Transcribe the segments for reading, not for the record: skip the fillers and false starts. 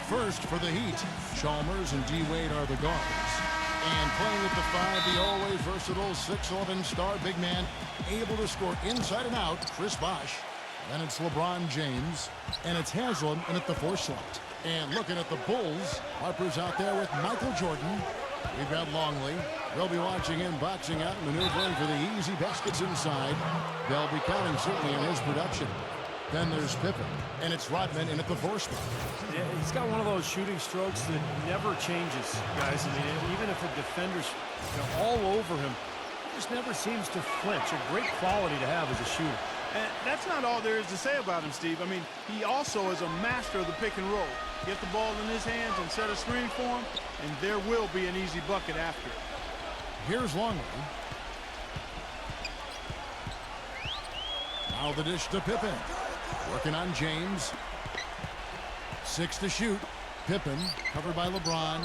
first for the Heat. Chalmers and D. Wade are the guards. And playing at the 5, the always versatile 6'11" star big man, able to score inside and out, Chris Bosh. Then it's LeBron James, and it's Haslam in at the 4 slot. And looking at the Bulls, Harper's out there with Michael Jordan. We've got Longley. They'll be watching him boxing out, maneuvering for the easy baskets inside. They'll be counting certainly on his production. Then there's Pippen, and it's Rodman in at the 4 spot. Yeah, he's got one of those shooting strokes that never changes, guys. I mean, even if the defender's all over him, he just never seems to flinch. A great quality to have as a shooter. And that's not all there is to say about him, Steve. I mean, he also is a master of the pick and roll. Get the ball in his hands and set a screen for him, and there will be an easy bucket after. Here's Longley. Now the dish to Pippen. Working on James. 6 to shoot. Pippen covered by LeBron.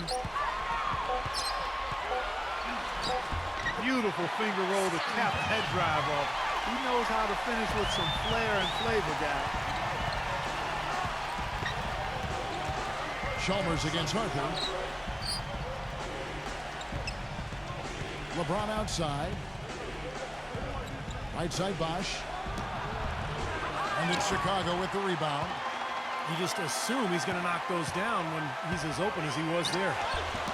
Beautiful finger roll to cap that drive off. He knows how to finish with some flair and flavor, guy. Chalmers against Harper. LeBron outside. Right side Bosh. And it's Chicago with the rebound. You just assume he's going to knock those down when he's as open as he was there.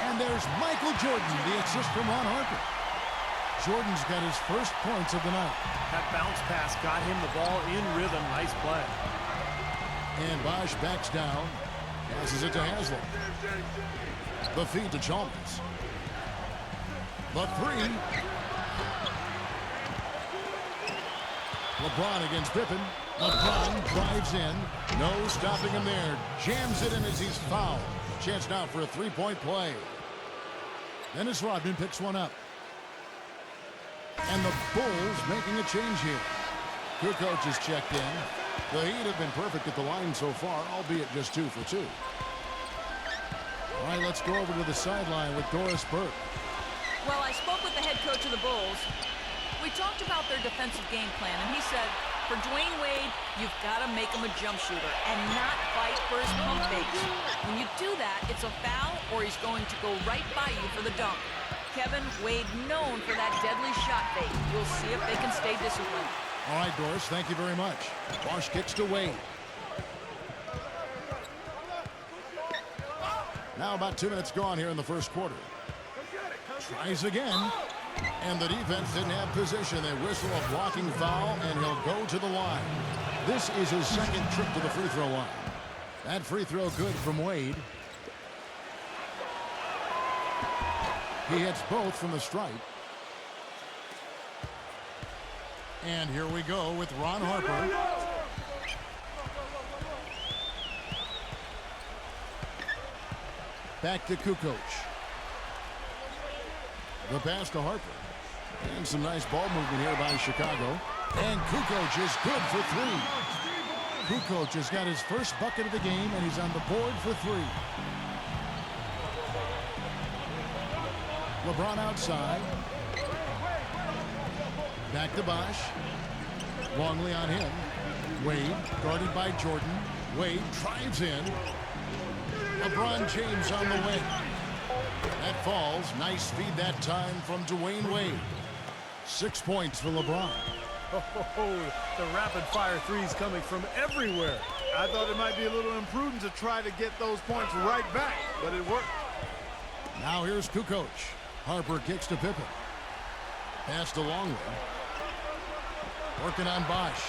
And there's Michael Jordan, the assist from Ron Harper. Jordan's got his first points of the night. That bounce pass got him the ball in rhythm. Nice play. And Bosh backs down. Passes it to Haslam. The feed to Chalmers. The 3. LeBron against Pippen. LeBron drives in. No stopping him there. Jams it in as he's fouled. Chance now for a 3-point play. Dennis Rodman picks one up. And the Bulls making a change here. Kukoc is checked in. The Heat have been perfect at the line so far, albeit just 2 for 2. All right, let's go over to the sideline with Doris Burke. Well, I spoke with the head coach of the Bulls. We talked about their defensive game plan, and he said, for Dwayne Wade, you've got to make him a jump shooter and not fight for his pump fakes. When you do that, it's a foul or he's going to go right by you for the dunk. Kevin, Wade known for that deadly shot fake. We'll see if they can stay disciplined. All right, Doris, thank you very much. Bosh kicks to Wade. Now about 2 minutes gone here in the first quarter. Tries again. And the defense didn't have position. They whistle a blocking foul, and he'll go to the line. This is his second trip to the free throw line. That free throw good from Wade. He hits both from the stripe. And here we go with Ron Harper. Back to Kukoc. The pass to Harper. And some nice ball movement here by Chicago. And Kukoc is good for 3. Kukoc has got his first bucket of the game, and he's on the board for 3. LeBron outside. Back to Bosh. Longley on him. Wade guarded by Jordan. Wade drives in. LeBron James on the wing. That falls. Nice feed that time from Dwayne Wade. 6 points for LeBron. Oh, the rapid-fire threes coming from everywhere. I thought it might be a little imprudent to try to get those points right back, but it worked. Now here's Kukoc. Harper kicks to Pippen. Pass to Longley. Working on Bosh.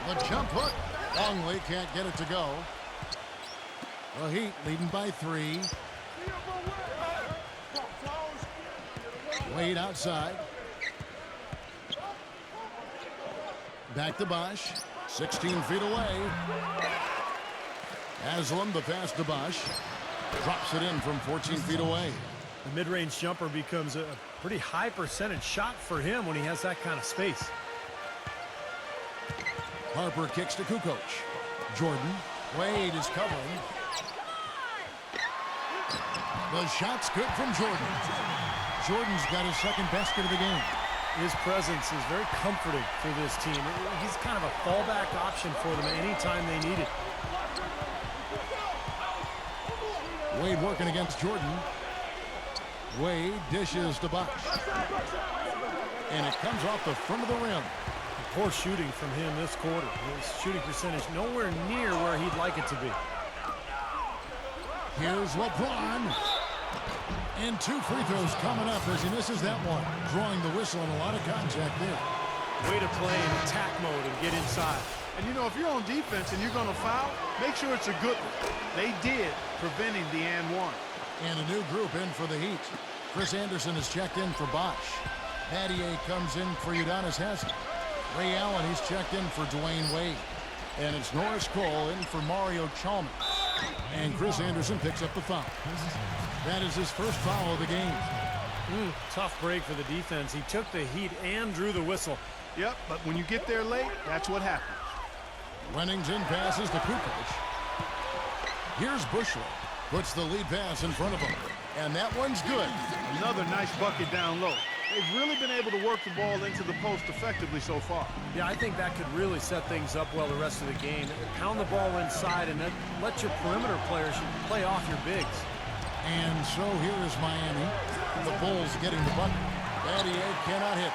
The jump hook. Longley can't get it to go. The Heat leading by 3. Wade outside. Back to Bosh. 16 feet away. Haslam, the pass to Bosh. Drops it in from 14 feet away. The mid-range jumper becomes a pretty high percentage shot for him when he has that kind of space. Harper kicks to Kukoc. Jordan. Wade is covering. The shot's good from Jordan. Jordan's got his second basket of the game. His presence is very comforting for this team. He's kind of a fallback option for them anytime they need it. Wade working against Jordan. Wade dishes to Bosch. And it comes off the front of the rim. Poor shooting from him this quarter. His shooting percentage nowhere near where he'd like it to be. Here's LeBron. And 2 free throws coming up as he misses that one. Drawing the whistle and a lot of contact there. Way to play in attack mode and get inside. And, you know, if you're on defense and you're going to foul, make sure it's a good one. They did, preventing the and one. And a new group in for the Heat. Chris Anderson is checked in for Bosch. Battier comes in for Udonis Haslem. Ray Allen, he's checked in for Dwayne Wade. And it's Norris Cole in for Mario Chalmers. And Chris Anderson picks up the foul. That is his first foul of the game. Tough break for the defense. He took the heat and drew the whistle. Yep, but when you get there late, that's what happens. Remington passes to Kukoc. Here's Bushley. Puts the lead pass in front of him. And that one's good. Another nice bucket down low. They've really been able to work the ball into the post effectively so far. Yeah, I think that could really set things up well the rest of the game. Pound the ball inside and then let your perimeter players play off your bigs. And so here is Miami. The Bulls getting the bucket. Battier cannot hit.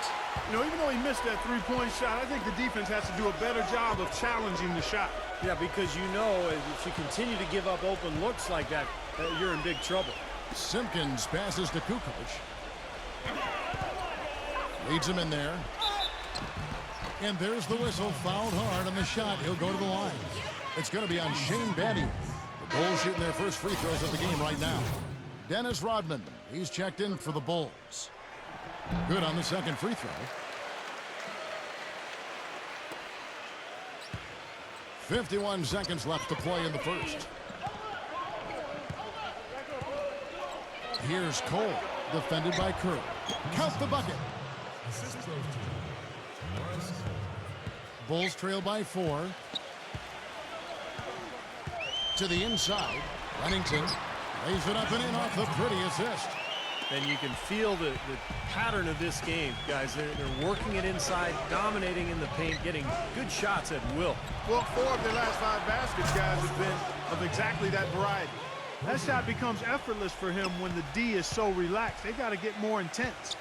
You know, even though he missed that three-point shot, I think the defense has to do a better job of challenging the shot. Yeah, because you know if you continue to give up open looks like that, you're in big trouble. Simpkins passes to Kukoc. Leads him in there. And there's the whistle. Fouled hard on the shot. He'll go to the line. It's going to be on Shane Battier. The Bulls shooting their first free throws of the game right now. Dennis Rodman. He's checked in for the Bulls. Good on the second free throw. 51 seconds left to play in the first. Here's Cole, defended by Kerr. Count the bucket. Bulls trail by 4. To the inside. Remington lays it up and in off the pretty assist. And you can feel the pattern of this game, guys. They're working it inside, dominating in the paint, getting good shots at will. Well, 4 of their last 5 baskets, guys, have been of exactly that variety. That shot becomes effortless for him when the D is so relaxed. They got to get more intense.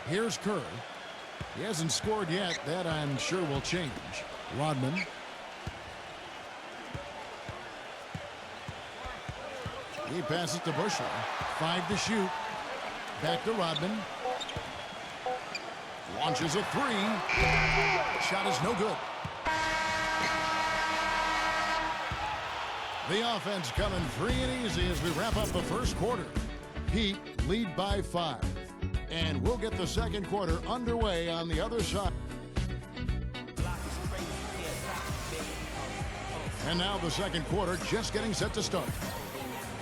Here's Kerr. He hasn't scored yet. That, I'm sure, will change. Rodman. He passes to Bushley. 5 to shoot. Back to Rodman. Launches a 3. Shot is no good. The offense coming free and easy as we wrap up the first quarter. Heat lead by 5. And we'll get the second quarter underway on the other side. And now the second quarter just getting set to start.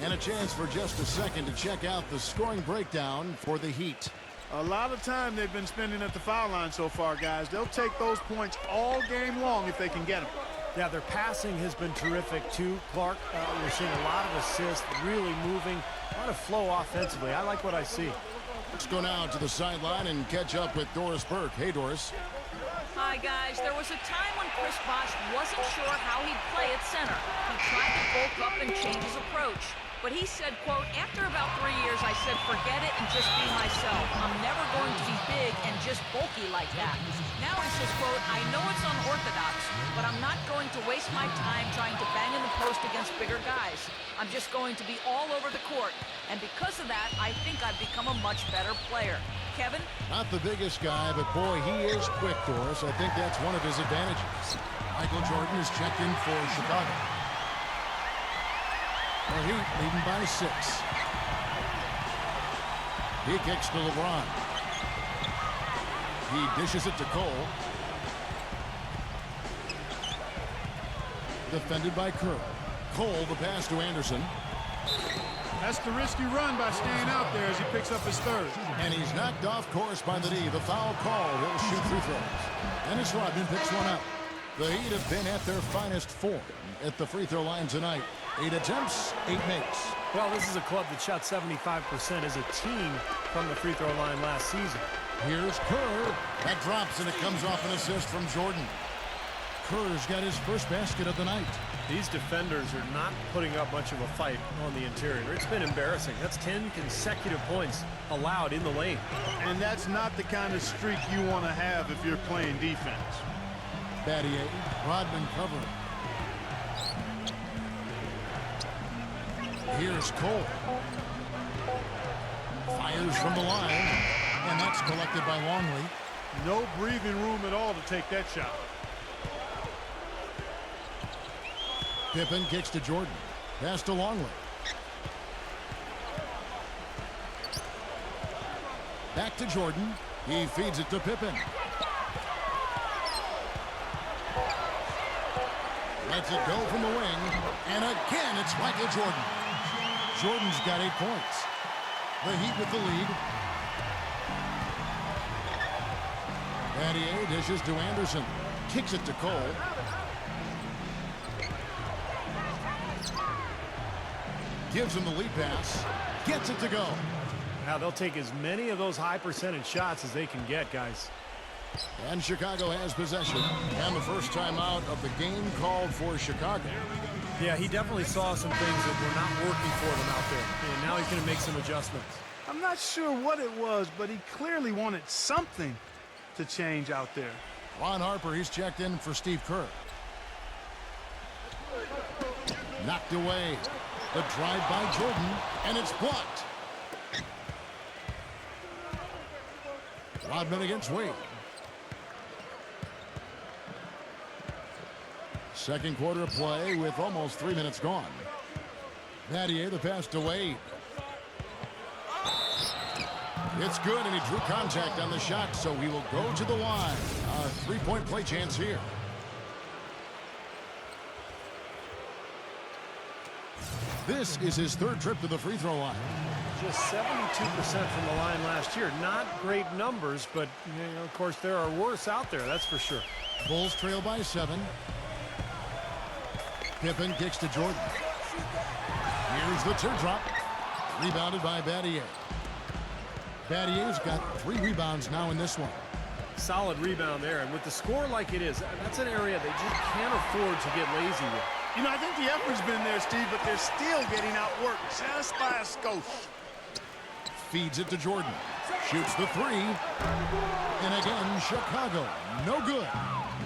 And a chance for just a second to check out the scoring breakdown for the Heat. A lot of time they've been spending at the foul line so far, guys. They'll take those points all game long if they can get them. Yeah, their passing has been terrific, too, Clark. We're seeing a lot of assists, really moving, a lot of flow offensively. I like what I see. Let's go now to the sideline and catch up with Doris Burke. Hey, Doris. Hi, guys. There was a time when Chris Bosh wasn't sure how he'd play at center. He tried to bulk up and change his approach. But he said, quote, after about 3 years, I said, forget it and just be myself. I'm never going to be big and just bulky like that. Now he says, quote, I know it's unorthodox, but I'm not going to waste my time trying to bang in the post against bigger guys. I'm just going to be all over the court. And because of that, I think I've become a much better player. Kevin? Not the biggest guy, but boy, he is quick, Doris. I think that's one of his advantages. Michael Jordan is checked in for Chicago. The Heat leading by 6. He kicks to LeBron. He dishes it to Cole. Defended by Kerr. Cole, the pass to Anderson. That's the risky run by staying out there as he picks up his 3rd. And he's knocked off course by the D. The foul call. He'll shoot free throws. Dennis Rodman picks one up. The Heat have been at their finest form at the free throw line tonight. 8 attempts, 8 makes. Well, this is a club that shot 75% as a team from the free throw line last season. Here's Kerr. That drops, and it comes off an assist from Jordan. Kerr's got his first basket of the night. These defenders are not putting up much of a fight on the interior. It's been embarrassing. That's 10 consecutive points allowed in the lane. And that's not the kind of streak you want to have if you're playing defense. Battier, Rodman covering. Here's Cole. Fires from the line, and that's collected by Longley. No breathing room at all to take that shot. Pippen kicks to Jordan. Pass to Longley. Back to Jordan. He feeds it to Pippen. Lets it go from the wing. And again, it's Michael Jordan. Jordan's got 8 points. The Heat with the lead. Battier dishes to Anderson. Kicks it to Cole. Gives him the lead pass. Gets it to go. Now they'll take as many of those high percentage shots as they can get, guys. And Chicago has possession. And the first time out of the game called for Chicago. Yeah, he definitely saw some things that were not working for them out there. And now he's going to make some adjustments. I'm not sure what it was, but he clearly wanted something to change out there. Ron Harper, he's checked in for Steve Kerr. Knocked away. The drive by Jordan, and it's blocked. Rodman against Wade. Second quarter of play with almost 3 minutes gone. Battier, the pass to Wade. It's good, and he drew contact on the shot, so he will go to the line. A three-point play chance here. This is his third trip to the free throw line. Just 72% from the line last year. Not great numbers, but you know, of course there are worse out there, that's for sure. Bulls trail by 7. Pippen kicks to Jordan. Here's the teardrop. Rebounded by Battier. Battier's got 3 rebounds now in this one. Solid rebound there, and with the score like it is, that's an area they just can't afford to get lazy with. You know, I think the effort's been there, Steve, but they're still getting outworked just by a skosh. Feeds it to Jordan. Shoots the 3. And again, Chicago. No good.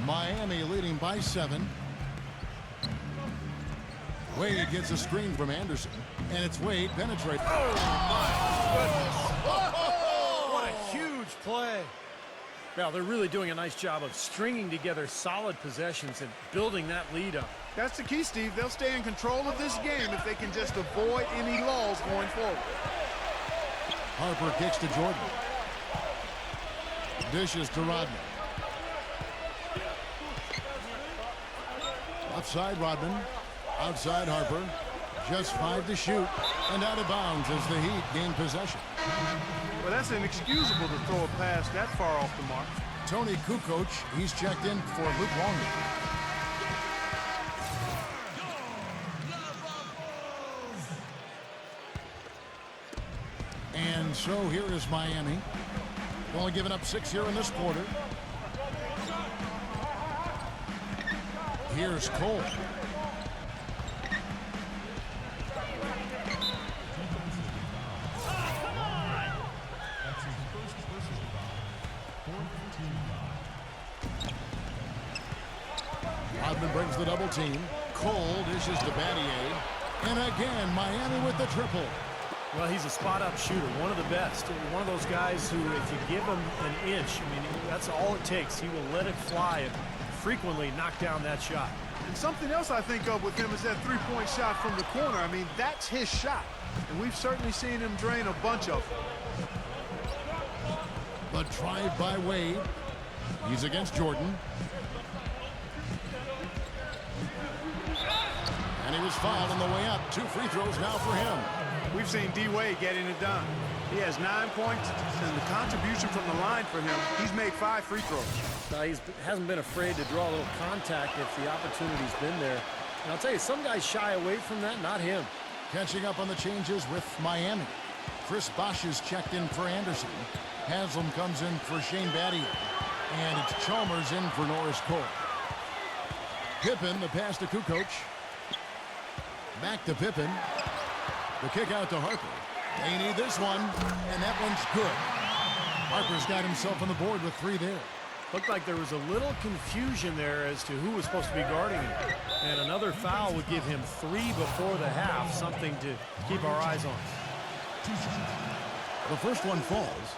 Miami leading by 7. Wade gets a screen from Anderson. And it's Wade penetrating. Oh, my goodness. What a huge play. Well, they're really doing a nice job of stringing together solid possessions and building that lead up. That's the key, Steve. They'll stay in control of this game if they can just avoid any lulls going forward. Harper kicks to Jordan. Dishes to Rodman. Outside Rodman. Outside Harper. Just 5 to shoot. And out of bounds as the Heat gain possession. Well, that's inexcusable to throw a pass that far off the mark. Tony Kukoc, he's checked in for Luke Longley. And so here is Miami. Only giving up 6 here in this quarter. Here's Cole. Rodman brings the double team. Cole dishes to Battier. And again, Miami with the triple. Well, he's a spot-up shooter, one of the best. One of those guys who, if you give him an inch, I mean, that's all it takes. He will let it fly and frequently knock down that shot. And something else I think of with him is that three-point shot from the corner. I mean, that's his shot. And we've certainly seen him drain a bunch of them. The drive by Wade. He's against Jordan. And he was fouled on the way up. 2 free throws now for him. We've seen D-Wade getting it done. He has 9 points, and the contribution from the line for him, he's made 5 free throws. He hasn't been afraid to draw a little contact if the opportunity's been there. And I'll tell you, some guys shy away from that, not him. Catching up on the changes with Miami. Chris Bosh is checked in for Anderson. Haslam comes in for Shane Battier. And it's Chalmers in for Norris Cole. Pippen, the pass to Kukoc. Back to Pippen. The kick out to Harper. They need this one, and that one's good. Harper's got himself on the board with 3 there. Looked like there was a little confusion there as to who was supposed to be guarding him. And another foul would give him 3 before the half, something to keep our eyes on. The first one falls.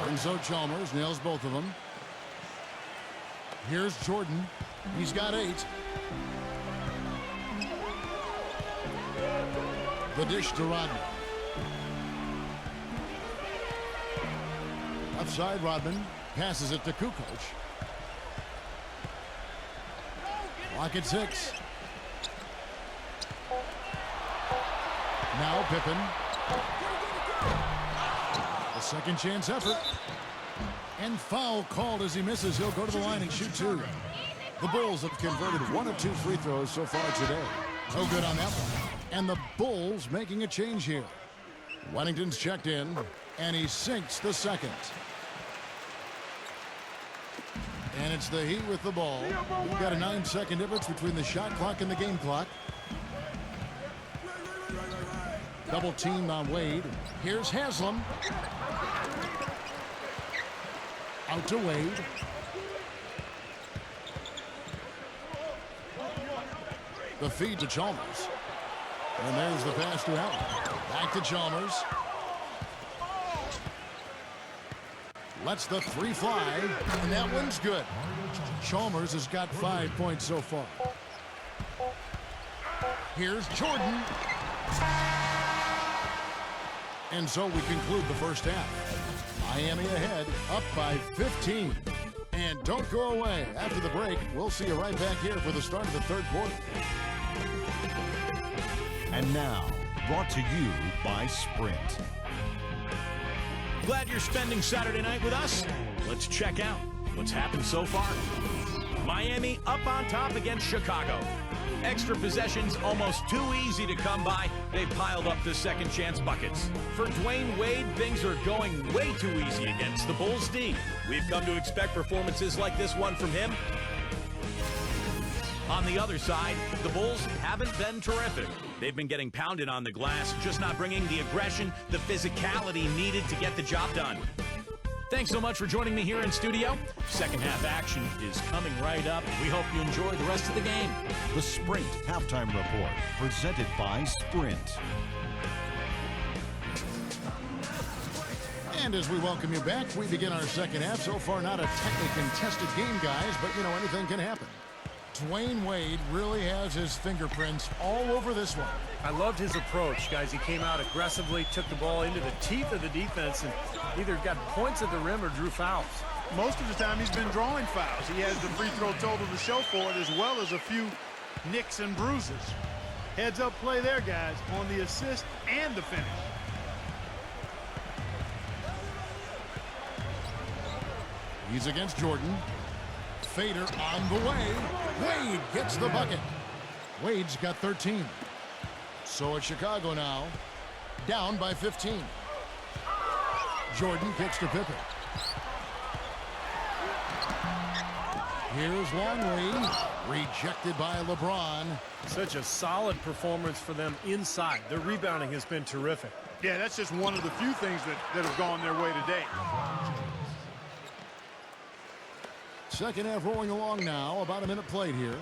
Brings out Chalmers, nails both of them. Here's Jordan. He's got 8. The dish to Rodman. Upside, Rodman passes it to Kukoc. Lock at 6. Now Pippen. A second chance effort. And foul called as he misses. He'll go to the line and shoot 2. The Bulls have converted 1 of 2 free throws so far today. No good on that one. And the Bulls making a change here. Wennington's checked in, and he sinks the second. And it's the Heat with the ball. We've got a 9-second difference between the shot clock and the game clock. Double team on Wade. Here's Haslam. Out to Wade. The feed to Chalmers. And there's the pass to Allen. Back to Chalmers. Lets the 3 fly, and that one's good. Chalmers has got 5 points so far. Here's Jordan. And so we conclude the first half. Miami ahead, up by 15. And don't go away. After the break, we'll see you right back here for the start of the third quarter. And now, brought to you by Sprint. Glad you're spending Saturday night with us. Let's check out what's happened so far. Miami up on top against Chicago. Extra possessions almost too easy to come by. They piled up the second chance buckets. For Dwayne Wade, things are going way too easy against the Bulls D. We've come to expect performances like this one from him. On the other side, the Bulls haven't been terrific. They've been getting pounded on the glass, just not bringing the aggression, the physicality needed to get the job done. Thanks so much for joining me here in studio. Second half action is coming right up. We hope you enjoy the rest of the game. The Sprint Halftime Report, presented by Sprint. And as we welcome you back, we begin our second half. So far, not a tightly contested game, guys, but, you know, anything can happen. Dwayne Wade really has his fingerprints all over this one. I loved his approach, guys. He came out aggressively, took the ball into the teeth of the defense, and either got points at the rim or drew fouls. Most of the time he's been drawing fouls. He has the free throw total to show for it, as well as a few nicks and bruises. Heads up play there, guys, on the assist and the finish. He's against Jordan. Fader on the way. Wade gets the bucket. Wade's got 13. So it's Chicago now, down by 15. Jordan kicks to Pippen. Here's Longley, rejected by LeBron. Such a solid performance for them inside. Their rebounding has been terrific. Yeah, that's just one of the few things that have gone their way today. Second half rolling along now. About a minute played here.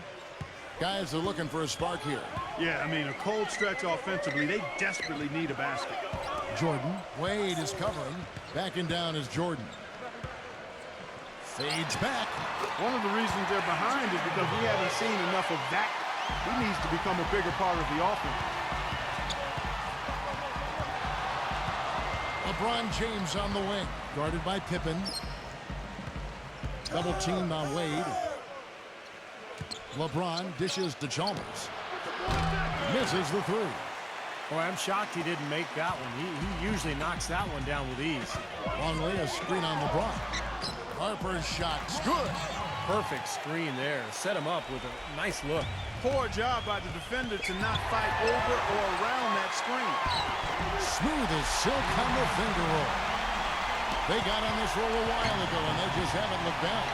Guys are looking for a spark here. Yeah, I mean, a cold stretch offensively. They desperately need a basket. Jordan. Wade is covering. Backing down is Jordan. Fades back. One of the reasons they're behind is because we haven't seen enough of that. He needs to become a bigger part of the offense. LeBron James on the wing. Guarded by Pippen. Double teamed on Wade. LeBron dishes to Chalmers. Misses the 3. Boy, I'm shocked he didn't make that one. He usually knocks that one down with ease. Longley, a screen on LeBron. Harper's shot's good. Perfect screen there. Set him up with a nice look. Poor job by the defender to not fight over or around that screen. Smooth as silk on the finger roll. They got on this roll a while ago, and they just haven't looked back.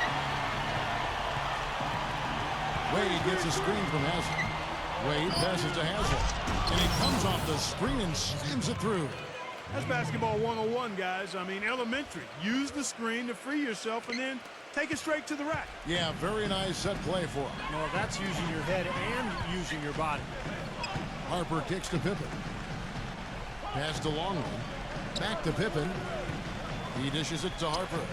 Wade gets a screen from Haslem. Wade passes to Haslem. And he comes off the screen and slams it through. That's basketball 101, guys. I mean, elementary. Use the screen to free yourself and then take it straight to the rack. Yeah, very nice set play for him. Well, that's using your head and using your body. Harper kicks to Pippen. Pass to Longley. Back to Pippen. He dishes it to Harper.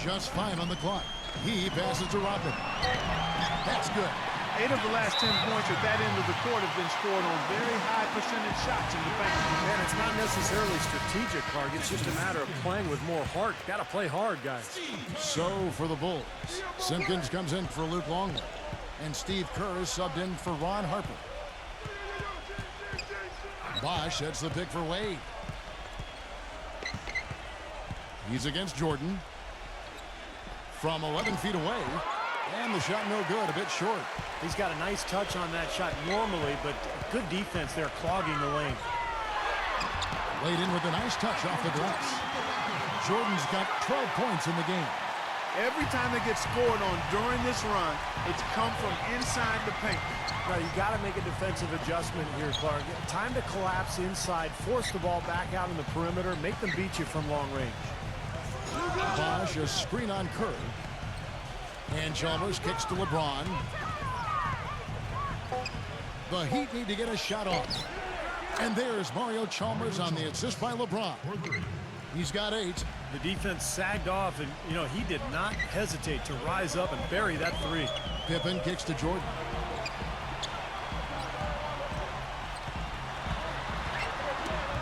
Just 5 on the clock. He passes to Rodman. That's good. 8 of the last 10 points at that end of the court have been scored on very high percentage shots in the paint. And it's not necessarily strategic, Clark. It's just a matter of playing with more heart. Got to play hard, guys. So for the Bulls, Simpkins comes in for Luke Longley. And Steve Kerr is subbed in for Ron Harper. Bosch sets the pick for Wade. He's against Jordan. From 11 feet away. And the shot no good, a bit short. He's got a nice touch on that shot normally, but good defense there clogging the lane. Laid in with a nice touch off the glass. Jordan's got 12 points in the game. Every time they get scored on during this run, it's come from inside the paint. Now, you got to make a defensive adjustment here, Clark. Time to collapse inside, force the ball back out in the perimeter, make them beat you from long range. Bosch, a screen on Kerr. And Chalmers kicks to LeBron. The Heat need to get a shot off. And there's Mario Chalmers on the assist by LeBron. He's got 8. The defense sagged off, and, you know, he did not hesitate to rise up and bury that 3. Pippen kicks to Jordan.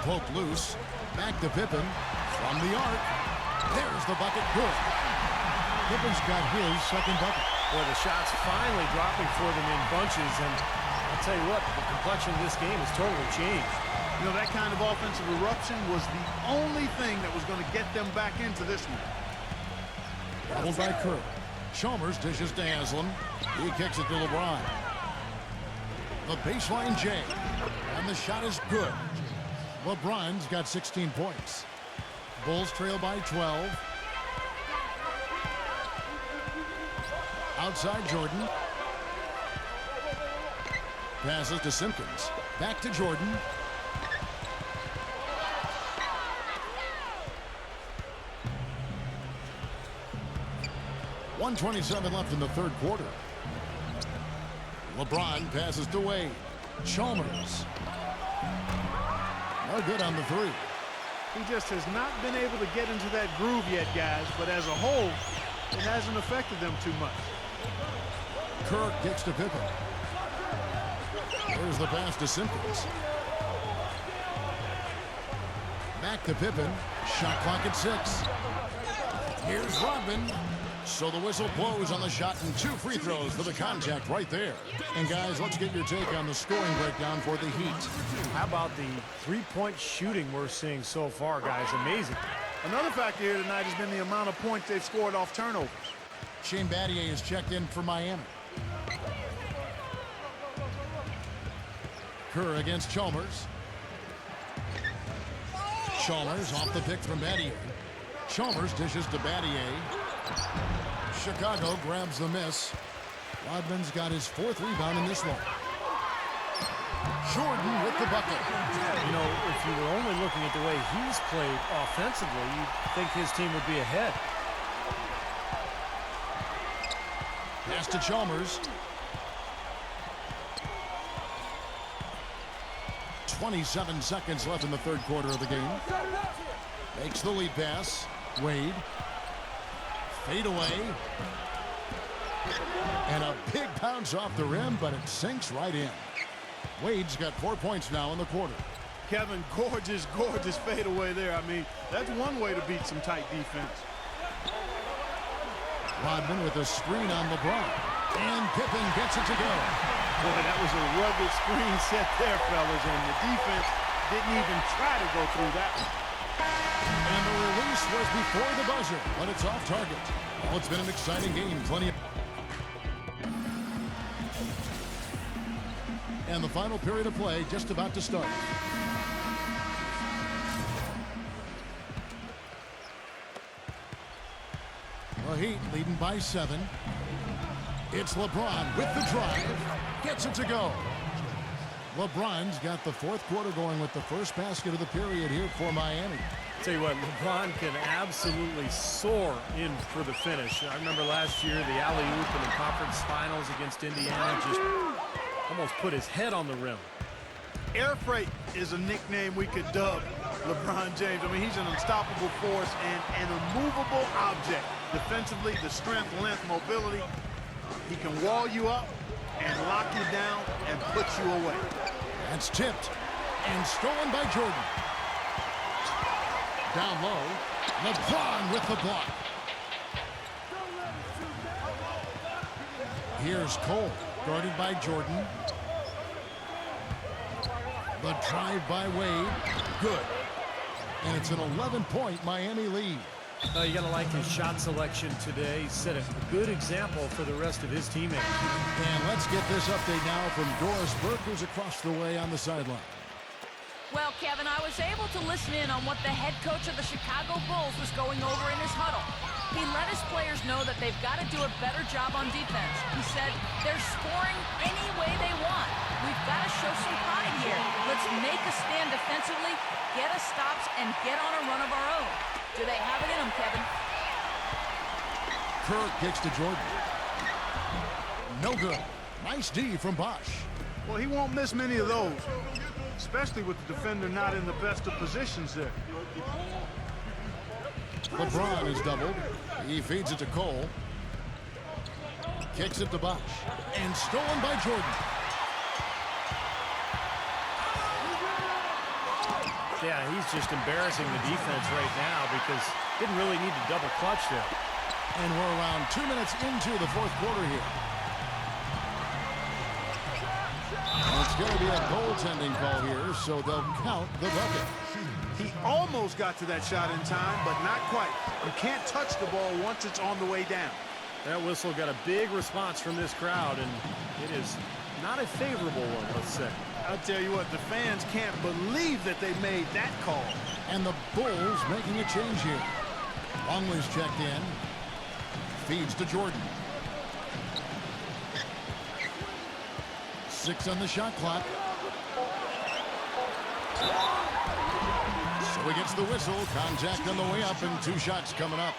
Poke loose. Back to Pippen. From the arc. There's the bucket. Good. Pippen's got his second bucket. Boy, the shots finally dropping for them in bunches, and I'll tell you what, the complexion of this game has totally changed. You know, that kind of offensive eruption was the only thing that was going to get them back into this one. Doubled by Kerr. Chalmers dishes to Haslem. He kicks it to LeBron. The baseline J. And the shot is good. LeBron's got 16 points. Bulls trail by 12. Outside Jordan. Passes to Simpkins. Back to Jordan. .127 left in the third quarter. LeBron passes to Wade. Chalmers. No good on the 3. He just has not been able to get into that groove yet, guys, but as a whole, it hasn't affected them too much. Kirk kicks to Pippen. There's the pass to Simpkins. Back to Pippen. Shot clock at 6. Here's Rodman. So the whistle blows on the shot and 2 free throws for the contact right there. And guys, let's get your take on the scoring breakdown for the Heat. How about the 3-point shooting we're seeing so far, guys? Amazing. Another factor here tonight has been the amount of points they've scored off turnovers. Shane Battier is checked in for Miami. Kerr against Chalmers. Chalmers off the pick from Battier. Chalmers dishes to Battier. Chicago grabs the miss. Rodman's got his 4th rebound in this one. Jordan with the bucket. You know, if you were only looking at the way he's played offensively, you'd think his team would be ahead. Pass to Chalmers. 27 seconds left in the third quarter of the game. Makes the lead pass. Wade. Fade away. And a big bounce off the rim, but it sinks right in. Wade's got 4 points now in the quarter. Kevin, gorgeous fadeaway there. I mean, that's one way to beat some tight defense. Rodman with a screen on LeBron. And Pippen gets it to go. Boy, that was a rugged screen set there, fellas, and the defense didn't even try to go through that one. And the release was before the buzzer, but it's off target. Well, it's been an exciting game. Plenty of... And the final period of play just about to start. The Heat leading by 7. It's LeBron with the drive. Gets it to go. LeBron's got the fourth quarter going with the first basket of the period here for Miami. Tell you what, LeBron can absolutely soar in for the finish. I remember last year, the alley-oop in the conference finals against Indiana just almost put his head on the rim. Air freight is a nickname we could dub LeBron James. I mean, he's an unstoppable force and an immovable object. Defensively, the strength, length, mobility. He can wall you up and lock you down and put you away. That's tipped and stolen by Jordan. Down low, LeBron with the block. Here's Cole, guarded by Jordan. The drive by Wade, good. And it's an 11-point Miami lead. You gotta like his shot selection today. He set a good example for the rest of his teammates. And let's get this update now from Doris Burke, who's across the way on the sideline. Well, Kevin, I was able to listen in on what the head coach of the Chicago Bulls was going over in his huddle. He let his players know that they've got to do a better job on defense. He said they're scoring any way they want. We've got to show some pride here. Let's make a stand defensively, get us stops, and get on a run of our own. Do they have it in them, Kevin? Kerr kicks to Jordan. No good. Nice D from Bosch. Well, he won't miss many of those, especially with the defender not in the best of positions there. LeBron is doubled. He feeds it to Cole. Kicks it to Bosch. And stolen by Jordan. Yeah, he's just embarrassing the defense right now because didn't really need to double clutch there. And we're around 2 minutes into the fourth quarter here. It's going to be a goaltending call here, so they'll count the bucket. He almost got to that shot in time, but not quite. You can't touch the ball once it's on the way down. That whistle got a big response from this crowd, and it is not a favorable one, let's say. I'll tell you what, the fans can't believe that they made that call. And the Bulls making a change here. Longley's checked in. Feeds to Jordan. 6 on the shot clock. So he gets the whistle. Contact on the way up and 2 shots coming up.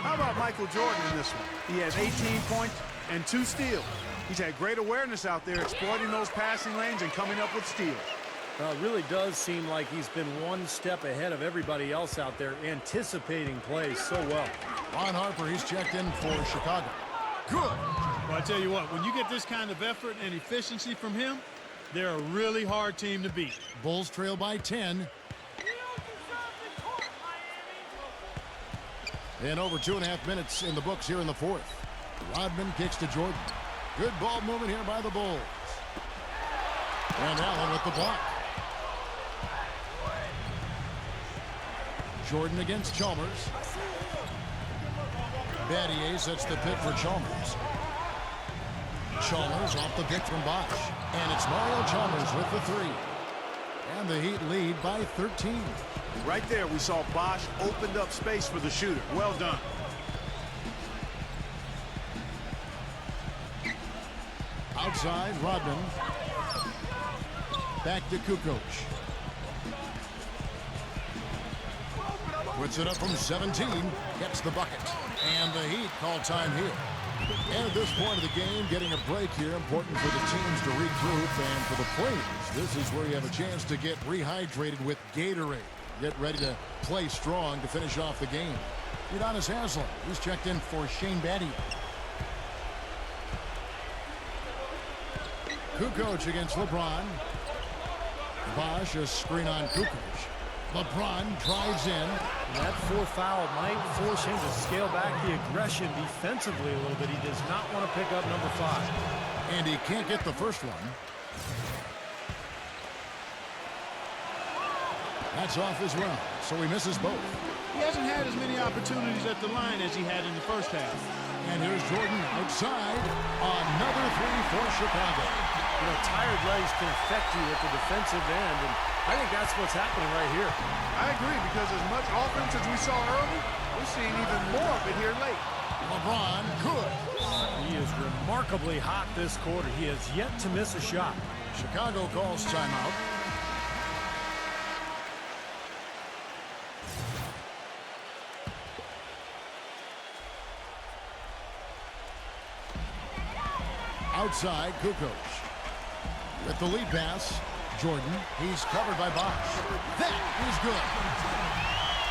How about Michael Jordan in this one? He has 18 points and 2 steals. He's had great awareness out there, exploiting those passing lanes and coming up with steals. Well, it really does seem like he's been one step ahead of everybody else out there, anticipating plays so well. Ron Harper, he's checked in for Chicago. Good. Well, I tell you what, when you get this kind of effort and efficiency from him, they're a really hard team to beat. Bulls trail by 10. And over 2.5 minutes in the books here in the fourth. Rodman kicks to Jordan. Good ball movement here by the Bulls. And Allen with the block. Jordan against Chalmers. Battier sets the pick for Chalmers. Chalmers off the pick from Bosch. And it's Mario Chalmers with the 3. And the Heat lead by 13. Right there, we saw Bosch opened up space for the shooter. Well done. Outside, Rodman. Back to Kukoc. Puts it up from 17. Gets the bucket. And the Heat call time here. And at this point of the game, getting a break here, important for the teams to regroup. And for the players, this is where you have a chance to get rehydrated with Gatorade. Get ready to play strong to finish off the game. Udonis Haslem, he's checked in for Shane Battier. Kukoc against LeBron. Bosch, a screen on Kukoc. LeBron drives in. That 4th foul might force him to scale back the aggression defensively a little bit. He does not want to pick up number 5. And he can't get the first one. That's off as well, so he misses both. He hasn't had as many opportunities at the line as he had in the first half. And here's Jordan outside. Another 3 for Chicago. You know, tired legs can affect you at the defensive end, and I think that's what's happening right here. I agree, because as much offense as we saw early, we're seeing even more of it here late. LeBron, good. He is remarkably hot this quarter. He has yet to miss a shot. Chicago calls timeout. Outside, Kukoc. With the lead pass, Jordan. He's covered by Bosch. That is good.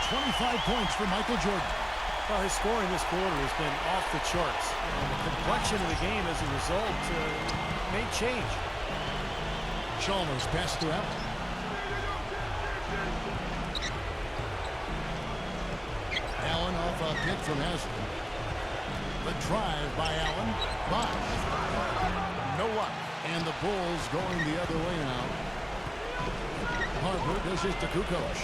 25 points for Michael Jordan. Well, his scoring this quarter has been off the charts. And the complexion of the game as a result may change. Chalmers pass to out. Allen off a pick from Haslem. The drive by Allen. Bosch. No luck. And the Bulls going the other way now. Harper dishes to Kukoc.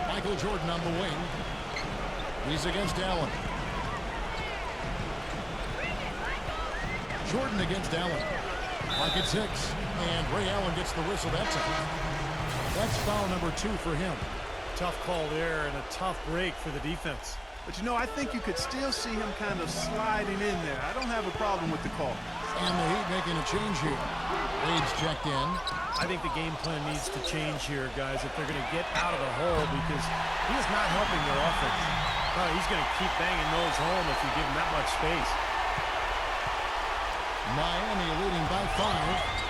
Michael Jordan on the wing. He's against Allen. Jordan against Allen. Mark at 6. And Ray Allen gets the whistle that time. That's foul number 2 for him. Tough call there and a tough break for the defense. But, you know, I think you could still see him kind of sliding in there. I don't have a problem with the call. And the Heat making a change here. Wade's checked in. I think the game plan needs to change here, guys, if they're going to get out of the hole, because he is not helping their offense. Oh, he's going to keep banging those home if you give him that much space. Miami leading by 5.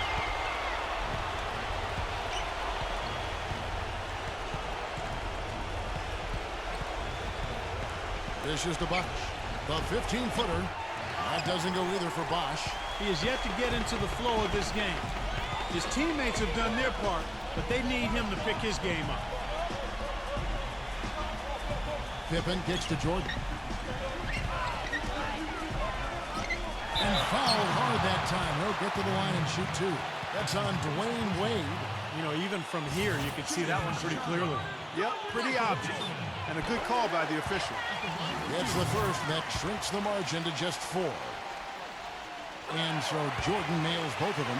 This is to Bosch. The 15-footer. That doesn't go either for Bosch. He has yet to get into the flow of this game. His teammates have done their part, but they need him to pick his game up. Pippen kicks to Jordan. And fouled hard that time. He'll get to the line and shoot 2. That's on Dwayne Wade. You know, even from here, you can see that one pretty clearly. Yep, pretty obvious. And a good call by the official. It's the first that shrinks the margin to just 4. And so Jordan nails both of them.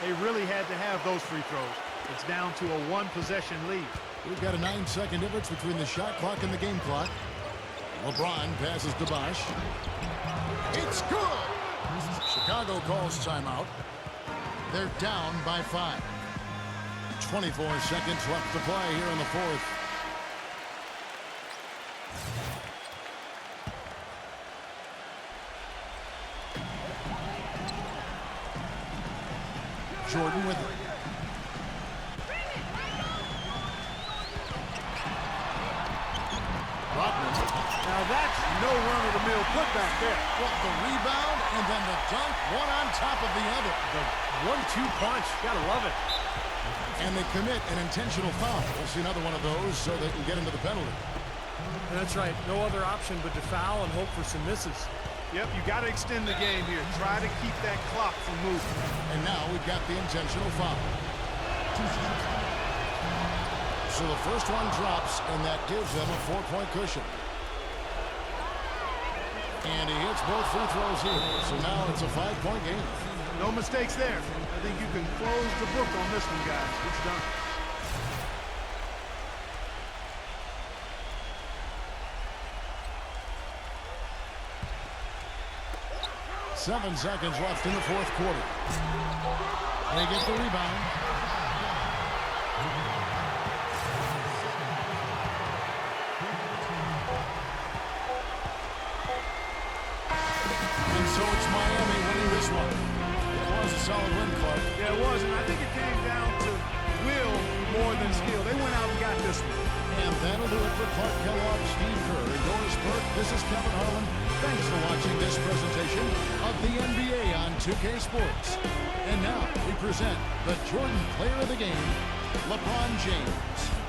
They really had to have those free throws. It's down to a 1-possession lead. We've got a 9-second difference between the shot clock and the game clock. LeBron passes to Bosch. It's good! Chicago calls timeout. They're down by 5. 24 seconds left to play here in the 4th. Jordan with it. Rodman. Now that's no run-of-the-mill putback there. Well, the rebound and then the dunk, one on top of the other. The 1-2 punch, gotta love it. And they commit an intentional foul. We'll see another one of those so they can get into the penalty. That's right. No other option but to foul and hope for some misses. Yep, you got to extend the game here. Try to keep that clock from moving. And now we've got the intentional foul. So the first one drops, and that gives them a 4-point cushion. And he hits both free throws here. So now it's a 5-point game. No mistakes there. I think you can close the book on this one, guys. It's done. Seven seconds left in the 4th quarter. They get the rebound. And so it's Miami winning this one. It was a solid win, Clark. Yeah, it was, and I think it came down to will more than skill. They went out and got this one. And that'll do it for Clark Kellogg, Steve Kerr, and Doris Burke. This is Kevin Harlan. Thanks for watching this presentation of the NBA on 2K Sports. And now we present the Jordan Player of the Game, LeBron James.